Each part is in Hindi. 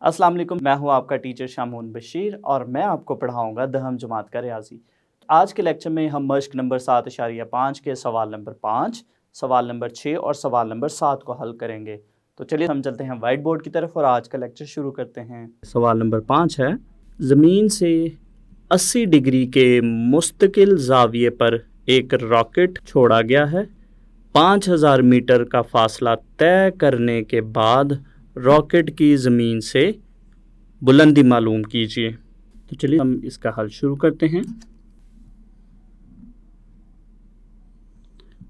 अस्सलाम वालेकुम, मैं हूं आपका टीचर शामून बशीर और मैं आपको पढ़ाऊंगा दहम जमात का रियाजी। आज के लेक्चर में हम मश्क नंबर 7.5 के सवाल नंबर 5, सवाल नंबर 6 और सवाल नंबर 7 को हल करेंगे। तो चलिए हम चलते हैं वाइट बोर्ड की तरफ और आज का लेक्चर शुरू करते हैं। सवाल नंबर 5 है, ज़मीन से 80 डिग्री के मुस्तकिल ज़ाविये पर एक रॉकेट छोड़ा गया है। 5000 मीटर का फासला तय करने के बाद रॉकेट की ज़मीन से बुलंदी मालूम कीजिए। तो चलिए हम इसका हल शुरू करते हैं।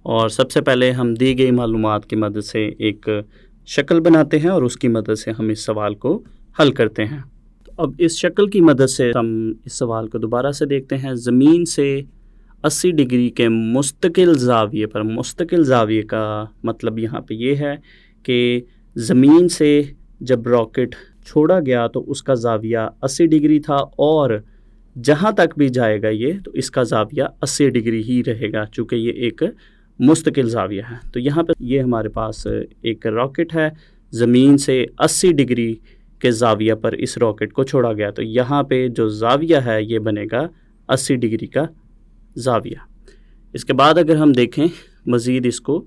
और सबसे पहले हम दी गई मालूमात की मदद से एक शक्ल बनाते हैं और उसकी मदद से हम इस सवाल को हल करते हैं। तो अब इस शक्ल की मदद से हम इस सवाल को दोबारा से देखते हैं। ज़मीन से 80 डिग्री के मुस्तकिल ज़ाविये पर, मुस्तकिल ज़ाविये का मतलब यहाँ पे ये है कि ज़मीन से जब रॉकेट छोड़ा गया तो उसका ज़ाविया 80 डिग्री था और जहाँ तक भी जाएगा ये तो इसका ज़ाविया 80 डिग्री ही रहेगा, चूँकि ये एक मुस्तकिल ज़ाविया है। तो यहाँ पे ये हमारे पास एक रॉकेट है, ज़मीन से 80 डिग्री के ज़ाविया पर इस रॉकेट को छोड़ा गया। तो यहाँ पे जो ज़ाविया है ये बनेगा 80 डिग्री का ज़ाविया। इसके बाद अगर हम देखें मज़ीद इसको,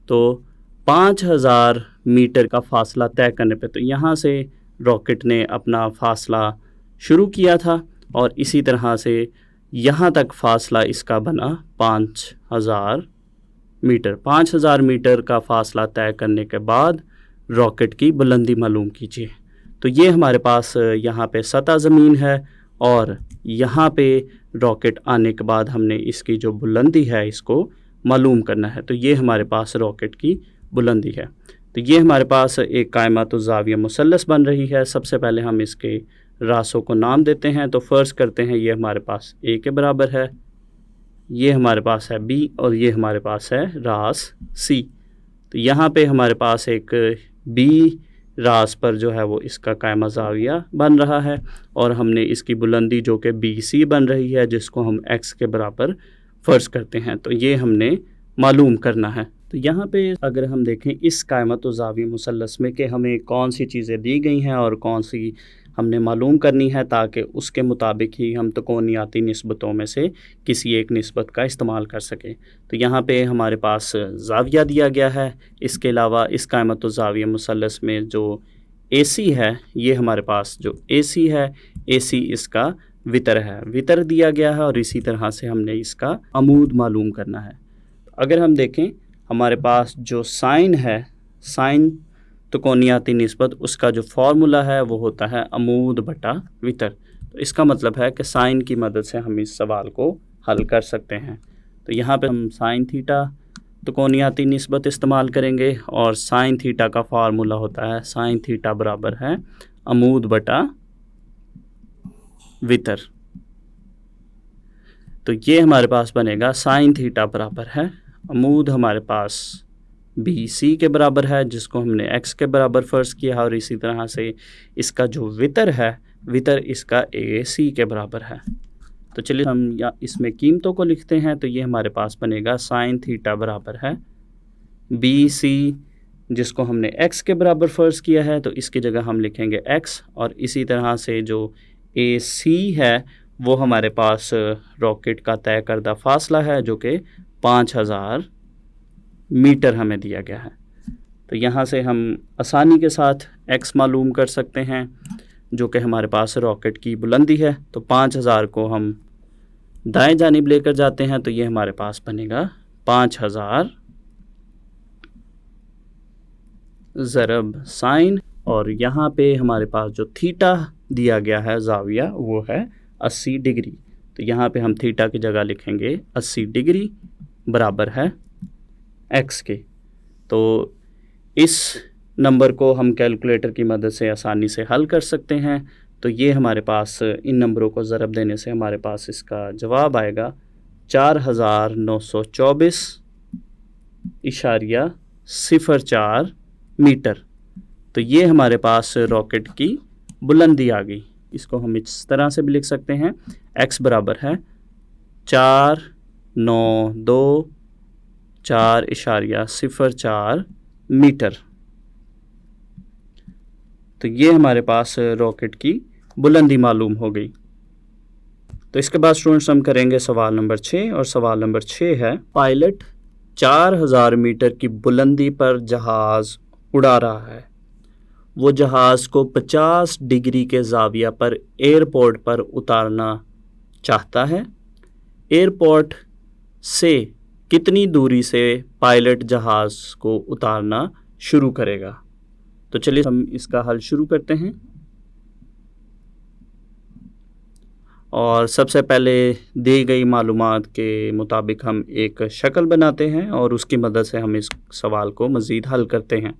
तो 5000 मीटर का फ़ासला तय करने पे, तो यहाँ से रॉकेट ने अपना फ़ासला शुरू किया था और इसी तरह से यहाँ तक फ़ासला इसका बना 5000 मीटर। 5000 मीटर का फ़ासला तय करने के बाद रॉकेट की बुलंदी मालूम कीजिए। तो ये हमारे पास यहाँ पे सतह ज़मीन है और यहाँ पे रॉकेट आने के बाद हमने इसकी जो बुलंदी है इसको मालूम करना है। तो ये हमारे पास रॉकेट की बुलंदी है। तो ये हमारे पास एक कायमात ज़ाविया मुसल्लस बन रही है। सबसे पहले हम इसके रासों को नाम देते हैं। तो फ़र्ज़ करते हैं ये हमारे पास ए के बराबर है, ये हमारे पास है बी और ये हमारे पास है रास सी। तो यहाँ पे हमारे पास एक बी रास पर जो है वो इसका कायमा ज़ाविया बन रहा है और हमने इसकी बुलंदी जो कि बी सी बन रही है जिसको हम एक्स के बराबर फ़र्ज़ करते हैं, तो ये हमने मालूम करना है। तो यहाँ पे अगर हम देखें इस कायमत ज़ाविया मुसल्लस में कि हमें कौन सी चीज़ें दी गई हैं और कौन सी हमने मालूम करनी है ताकि उसके मुताबिक ही हम तकोनियाती निस्बतों में से किसी एक निस्बत का इस्तेमाल कर सकें। तो यहाँ पे हमारे पास ज़ाविया दिया गया है। इसके अलावा इस कायमत ज़ाविया मुसल्लस में जो AC है, ये हमारे पास जो AC है, AC इसका वितर है, वितर दिया गया है और इसी तरह से हमने इसका अमूद मालूम करना है। अगर हम देखें हमारे पास जो साइन है, साइन तकोनियाती निस्बत, उसका जो फार्मूला है वो होता है अमूद बटा वितर। तो इसका मतलब है कि साइन की मदद से हम इस सवाल को हल कर सकते हैं। तो यहाँ पे हम साइन थीटा तकोनियाती निस्बत इस्तेमाल करेंगे और साइन थीटा का फार्मूला होता है साइन थीटा बराबर है अमूद बटा वितर। तो ये हमारे पास बनेगा साइन थीटा बराबर है अमूद हमारे पास बी सी के बराबर है जिसको हमने एक्स के बराबर फ़र्ज़ किया है और इसी तरह से इसका जो वितर है, वितर इसका ए सी के बराबर है। तो चलिए हम या इसमें कीमतों को लिखते हैं। तो ये हमारे पास बनेगा साइन थीटा बराबर है बी सी जिसको हमने एक्स के बराबर फ़र्ज़ किया है, तो इसकी जगह हम लिखेंगे एक्स और इसी तरह से जो ए सी है वो हमारे पास रॉकेट का तय करदा फ़ासला है जो कि 5000 मीटर हमें दिया गया है। तो यहाँ से हम आसानी के साथ x मालूम कर सकते हैं जो कि हमारे पास रॉकेट की बुलंदी है। तो 5000 को हम दाएं जानिब लेकर जाते हैं तो ये हमारे पास बनेगा 5000 ज़रब साइन और यहाँ पे हमारे पास जो थीटा दिया गया है ज़ाविया वो है 80 डिग्री। तो यहाँ पे हम थीटा की जगह लिखेंगे 80 डिग्री बराबर है एक्स के। तो इस नंबर को हम कैलकुलेटर की मदद से आसानी से हल कर सकते हैं। तो ये हमारे पास इन नंबरों को ज़रब देने से हमारे पास इसका जवाब आएगा 4924.04 मीटर। तो ये हमारे पास रॉकेट की बुलंदी आ गई। इसको हम इस तरह से भी लिख सकते हैं, x बराबर है 492.04 मीटर। तो ये हमारे पास रॉकेट की बुलंदी मालूम हो गई। तो इसके बाद स्टूडेंट्स हम करेंगे सवाल नंबर 6, और सवाल नंबर 6 है, पायलट 4000 मीटर की बुलंदी पर जहाज़ उड़ा रहा है। वो जहाज़ को 50 डिग्री के ज़ाविया पर एयरपोर्ट पर उतारना चाहता है। एयरपोर्ट से कितनी दूरी से पायलट जहाज़ को उतारना शुरू करेगा? तो चलिए हम इसका हल शुरू करते हैं। और सबसे पहले दी गई मालूमात के मुताबिक हम एक शक्ल बनाते हैं और उसकी मदद से हम इस सवाल को मज़ीद हल करते हैं।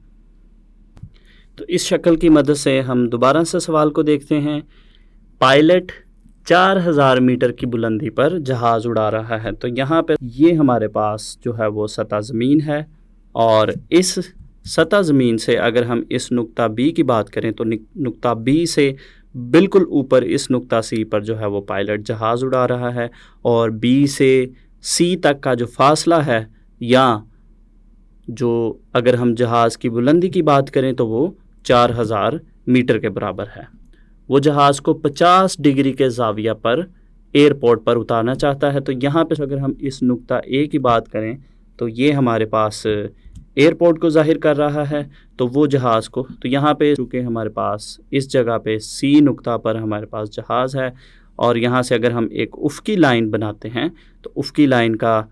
तो इस शक्ल की मदद से हम दोबारा से सवाल को देखते हैं। पायलट 4000 मीटर की बुलंदी पर जहाज़ उड़ा रहा है। तो यहाँ पे ये हमारे पास जो है वो सतह ज़मीन है, और इस सतह ज़मीन से अगर हम इस नुक्ता बी की बात करें तो नुक्ता बी से बिल्कुल ऊपर इस नुक्ता सी पर जो है वो पायलट जहाज़ उड़ा रहा है, और बी से सी तक का जो फासला है, या जो अगर हम जहाज़ की बुलंदी की बात करें तो वो 4000 मीटर के बराबर है। वो जहाज़ को 50 डिग्री के ज़ाविया पर एयरपोर्ट पर उतारना चाहता है। तो यहाँ पे अगर हम इस नुक्ता ए की बात करें तो ये हमारे पास एयरपोर्ट को ज़ाहिर कर रहा है। तो वो जहाज़ को, तो यहाँ पे चूँकि हमारे पास इस जगह पे सी नुक्ता पर हमारे पास जहाज़ है, और यहाँ से अगर हम एक उफ़क़ी लाइन बनाते हैं तो उफ़क़ी लाइन का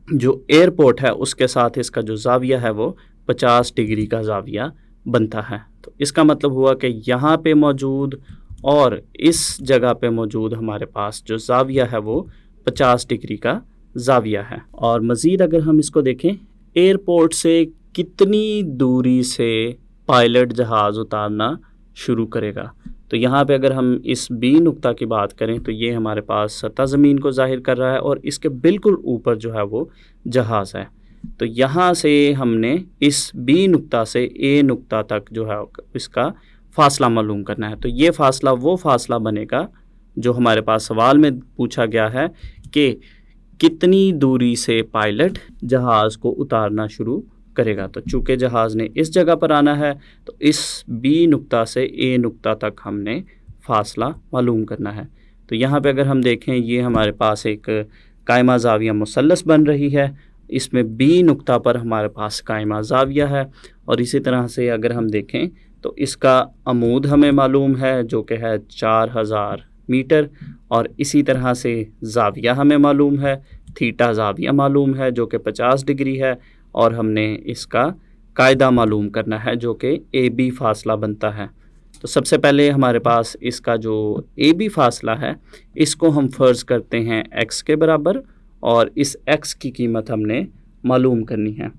जो एयरपोर्ट है उसके साथ इसका जो ज़ाविया है वो 50 डिग्री का ज़ाविया बनता है। तो इसका मतलब हुआ कि यहाँ पे मौजूद और इस जगह पे मौजूद हमारे पास जो ज़ाविया है वो 50 डिग्री का ज़ाविया है। और मज़ीद अगर हम इसको देखें, एयरपोर्ट से कितनी दूरी से पायलट जहाज़ उतारना शुरू करेगा? तो यहाँ पे अगर हम इस बी नुक्ता की बात करें तो ये हमारे पास सतह ज़मीन को ज़ाहिर कर रहा है, और इसके बिल्कुल ऊपर जो है वो जहाज़ है। तो यहाँ से हमने इस बी नुक्ता से ए नुक्ता तक जो है इसका फ़ासला मालूम करना है। तो ये फ़ासला वो फ़ासला बनेगा जो हमारे पास सवाल में पूछा गया है कि कितनी दूरी से पायलट जहाज़ को उतारना शुरू करेगा। तो चूँकि जहाज़ ने इस जगह पर आना है तो इस बी नुक्ता से ए नुक्ता तक हमने फ़ासला मालूम करना है। तो यहाँ पे अगर हम देखें, ये हमारे पास एक कायमा ज़ाविया मुसल्लस बन रही है। इसमें बी नुक्ता पर हमारे पास कायमा ज़ाविया है, और इसी तरह से अगर हम देखें तो इसका अमूद हमें मालूम है जो कि है 4000 मीटर, और इसी तरह से ज़ाविया हमें मालूम है, थीटा ज़ाविया मालूम है जो कि 50 डिग्री है, और हमने इसका कायदा मालूम करना है जो कि ए बी फ़ासला बनता है। तो सबसे पहले हमारे पास इसका जो ए बी फ़ासला है इसको हम फ़र्ज़ करते हैं x के बराबर, और इस x की कीमत हमने मालूम करनी है।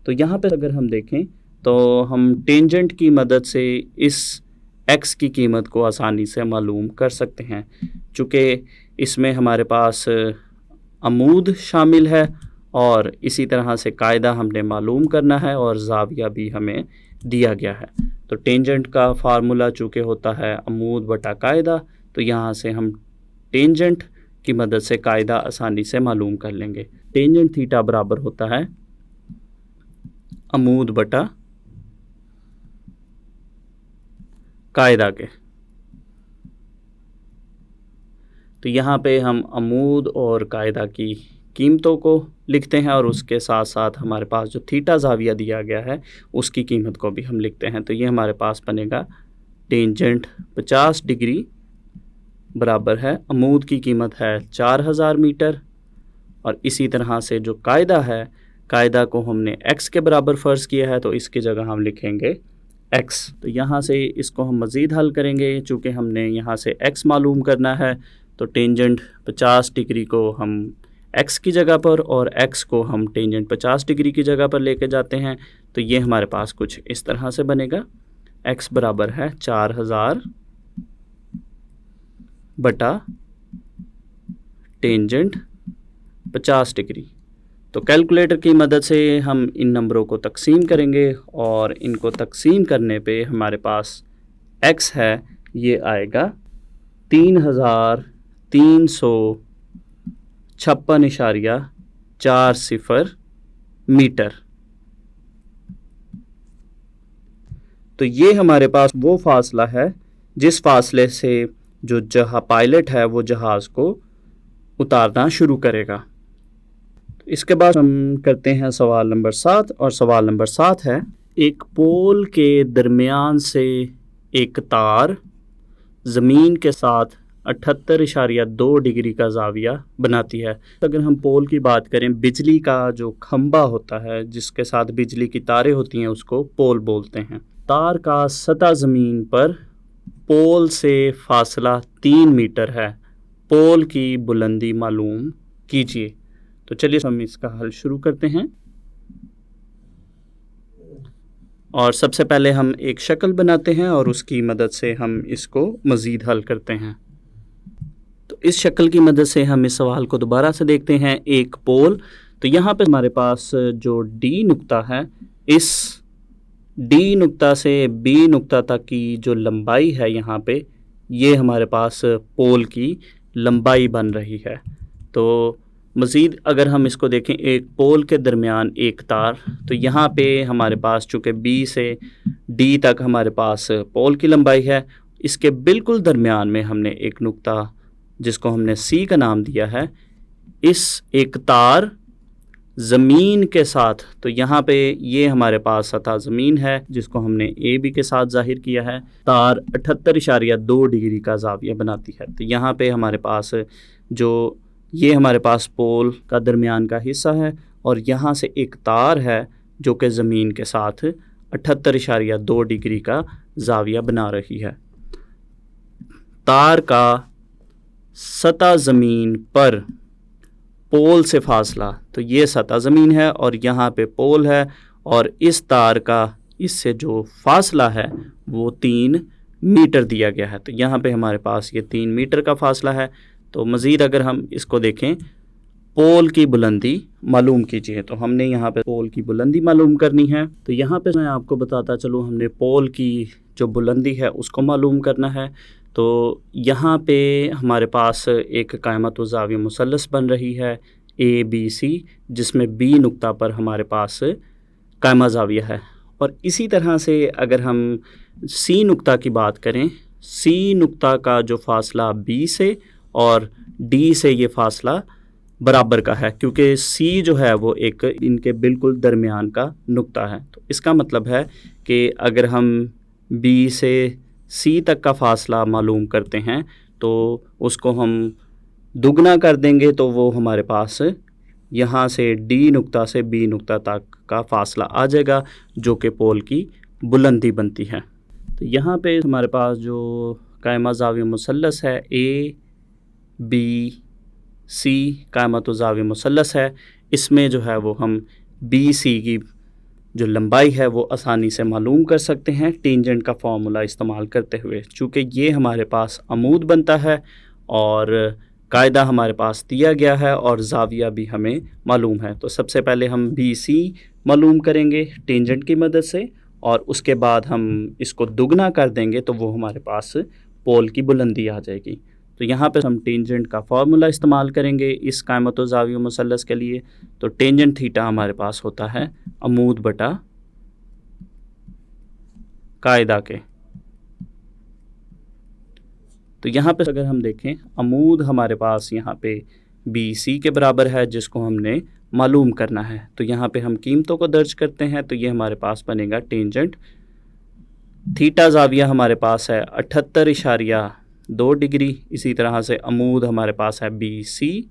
तो यहाँ पर अगर हम देखें तो हम टेंजेंट की मदद से इस x की कीमत को आसानी से मालूम कर सकते हैं, चूँकि इसमें हमारे पास अमूद शामिल है, और इसी तरह से कायदा हमने मालूम करना है, और ज़ाविया भी हमें दिया गया है। तो टेंजेंट का फार्मूला चूँकि होता है अमूद बटा कायदा, तो यहाँ से हम टेंजेंट की मदद से कायदा आसानी से मालूम कर लेंगे। टेंजेंट थीटा बराबर होता है अमूद बटा कायदा के। तो यहाँ पे हम अमूद और कायदा की कीमतों को लिखते हैं, और उसके साथ साथ हमारे पास जो थीटा ज़ाविया दिया गया है उसकी कीमत को भी हम लिखते हैं। तो ये हमारे पास बनेगा टेंजेंट 50 डिग्री बराबर है, अमूद की कीमत है 4000 मीटर, और इसी तरह से जो कायदा है, कायदा को हमने x के बराबर फ़र्ज़ किया है, तो इसकी जगह हम लिखेंगे x। तो यहाँ से इसको हम मज़ीद हल करेंगे, चूँकि हमने यहाँ से x मालूम करना है, तो टेंजेंट 50 डिग्री को हम x की जगह पर और x को हम टेंजेंट 50 डिग्री की जगह पर लेके जाते हैं। तो ये हमारे पास कुछ इस तरह से बनेगा, x बराबर है 4000 बटा टेंजेंट 50 डिग्री। तो कैलकुलेटर की मदद से हम इन नंबरों को तकसीम करेंगे, और इनको तकसीम करने पे हमारे पास x है, ये आएगा 3356.40 मीटर। तो ये हमारे पास वो फासला है जिस फासले से जो पायलट है वो जहाज़ को उतारना शुरू करेगा। इसके बाद हम करते हैं सवाल नंबर 7, और सवाल नंबर 7 है, एक पोल के दरमियान से एक तार ज़मीन के साथ 78.2 डिग्री का ज़ाविया बनाती है। अगर हम पोल की बात करें, बिजली का जो खंभा होता है जिसके साथ बिजली की तारें होती हैं उसको पोल बोलते हैं। तार का सतह ज़मीन पर पोल से फासला 3 मीटर है। पोल की बुलंदी मालूम कीजिए। तो चलिए हम इसका हल शुरू करते हैं। और सबसे पहले हम एक शक्ल बनाते हैं और उसकी मदद से हम इसको मज़ीद हल करते हैं। तो इस शक्ल की मदद से हम इस सवाल को दोबारा से देखते हैं। एक पोल, तो यहाँ पे हमारे पास जो डी नुक्ता है, इस डी नुक्ता से बी नुक्ता तक की जो लंबाई है यहाँ पे, ये हमारे पास पोल की लंबाई बन रही है। तो मज़ीद अगर हम इसको देखें, एक पोल के दरमियान एक तार, तो यहाँ पे हमारे पास चूँकि बी से डी तक हमारे पास पोल की लंबाई है, इसके बिल्कुल दरमियान में हमने एक नुक्ता जिसको हमने सी का नाम दिया है, इस एक तार ज़मीन के साथ, तो यहाँ पे ये हमारे पास सतह ज़मीन है जिसको हमने ए बी के साथ ज़ाहिर किया है। तार 78.2 डिग्री का ज़ाविया बनाती है। तो यहाँ पे हमारे पास जो ये हमारे पास पोल का दरमियान का हिस्सा है और यहाँ से एक तार है जो कि ज़मीन के साथ 78.2 डिग्री का ज़ाविया बना रही है। तार का सतह ज़मीन पर पोल से फासला, तो ये सतह ज़मीन है और यहाँ पे पोल है, और इस तार का इससे जो फासला है वो 3 मीटर दिया गया है। तो यहाँ पे हमारे पास ये 3 मीटर का फासला है। तो मज़ीद अगर हम इसको देखें, पोल की बुलंदी मालूम कीजिए, तो हमने यहाँ पे पोल की बुलंदी मालूम करनी है। तो यहाँ पे मैं आपको बताता चलूँ, हमने पोल की जो बुलंदी है उसको मालूम करना है। तो यहाँ पे हमारे पास एक कायमत व ज़ाविया मुसल्लस बन रही है ए बी सी, जिसमें बी नुक्ता पर हमारे पास कायमा ज़ाविया है। और इसी तरह से अगर हम सी नुक्ता की बात करें, सी नुक्ता का जो फासला बी से और डी से ये फासला बराबर का है, क्योंकि सी जो है वो एक इनके बिल्कुल दरमियान का नुक्ता है। तो इसका मतलब है कि अगर हम बी से सी तक का फासला मालूम करते हैं तो उसको हम दुगना कर देंगे, तो वो हमारे पास यहाँ से डी नुक्ता से बी नुक्ता तक का फासला आ जाएगा जो कि पोल की बुलंदी बनती है। तो यहाँ पे हमारे पास जो कायमा ज़ाविया मुसल्लस है, ए बी सी कायमत व ज़ाविया मुसल्लस है, इसमें जो है वो हम बी सी की जो लंबाई है वो आसानी से मालूम कर सकते हैं टेंजेंट का फार्मूला इस्तेमाल करते हुए। चूँकि ये हमारे पास अमूद बनता है और कायदा हमारे पास दिया गया है और ज़ाविया भी हमें मालूम है। तो सबसे पहले हम बी सी मालूम करेंगे टेंजेंट की मदद से, और उसके बाद हम इसको दुगना कर देंगे तो वो हमारे पास पोल की बुलंदी आ जाएगी। तो यहाँ पे हम टेंजेंट का फार्मूला इस्तेमाल करेंगे इस कायमत व ज़ाविया मुसल्लस के लिए। तो टेंजेंट थीटा हमारे पास होता है अमूद बटा कायदा के। तो यहाँ पे अगर हम देखें, अमूद हमारे पास यहाँ पे बी सी के बराबर है जिसको हमने मालूम करना है। तो यहाँ पे हम कीमतों को दर्ज करते हैं, तो ये हमारे पास बनेगा टेंजेंट थीटा ज़ाविया हमारे पास है 78.2 डिग्री। इसी तरह से अमूद हमारे पास है बी सी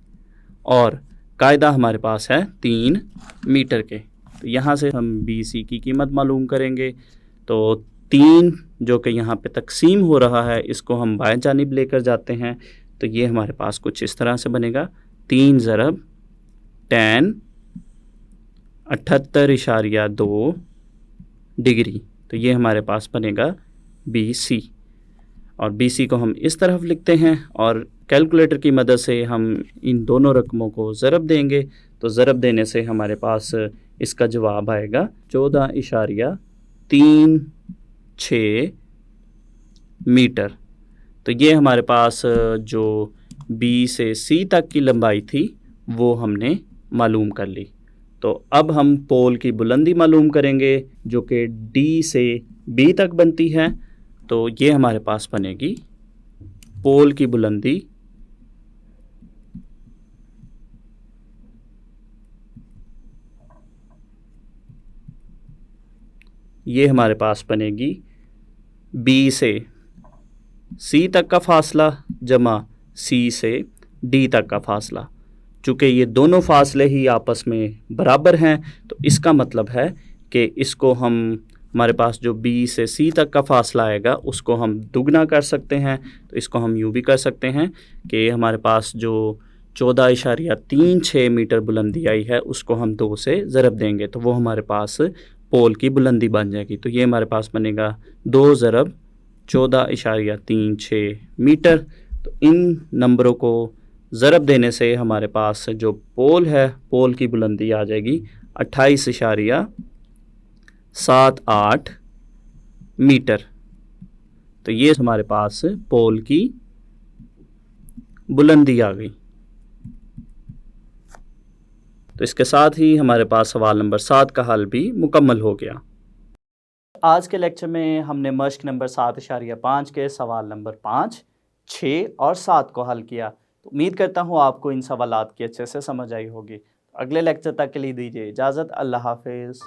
और कायदा हमारे पास है 3 मीटर के। तो यहाँ से हम बी सी की कीमत मालूम करेंगे। तो 3 जो कि यहाँ पे तकसीम हो रहा है, इसको हम बाएं जानिब लेकर जाते हैं, तो ये हमारे पास कुछ इस तरह से बनेगा 3 ज़रब tan 78.2 डिग्री। तो ये हमारे पास बनेगा बी सी, और बी सी को हम इस तरफ लिखते हैं और कैलकुलेटर की मदद से हम इन दोनों रकमों को ज़रब देंगे। तो ज़रब देने से हमारे पास इसका जवाब आएगा 14.36 मीटर। तो ये हमारे पास जो बी से सी तक की लंबाई थी वो हमने मालूम कर ली। तो अब हम पोल की बुलंदी मालूम करेंगे जो कि डी से बी तक बनती है। तो ये हमारे पास बनेगी पोल की बुलंदी ये हमारे पास बनेगी बी से सी तक का फासला जमा सी से डी तक का फासला। चूँकि ये दोनों फासले ही आपस में बराबर हैं तो इसका मतलब है कि इसको हम हमारे पास जो बी से सी तक का फासला आएगा उसको हम दुगना कर सकते हैं। तो इसको हम यूँ भी कर सकते हैं कि हमारे पास जो 14.36 मीटर बुलंदी आई है उसको हम 2 से ज़रब देंगे तो वो हमारे पास पोल की बुलंदी बन जाएगी। तो ये हमारे पास बनेगा 2 ज़रब 14.36 मीटर। तो इन नंबरों को ज़रब देने से हमारे पास जो पोल है पोल की बुलंदी आ जाएगी 28.78 मीटर। तो ये हमारे पास पोल की बुलंदी आ गई। तो इसके साथ ही हमारे पास सवाल नंबर 7 का हल भी मुकम्मल हो गया। आज के लेक्चर में हमने मश्क नंबर 7.5 के सवाल नंबर 5, 6 और 7 को हल किया। तो उम्मीद करता हूँ आपको इन सवालात की अच्छे से समझ आई होगी। अगले लेक्चर तक के लिए दीजिए इजाज़त। अल्लाह हाफिज़।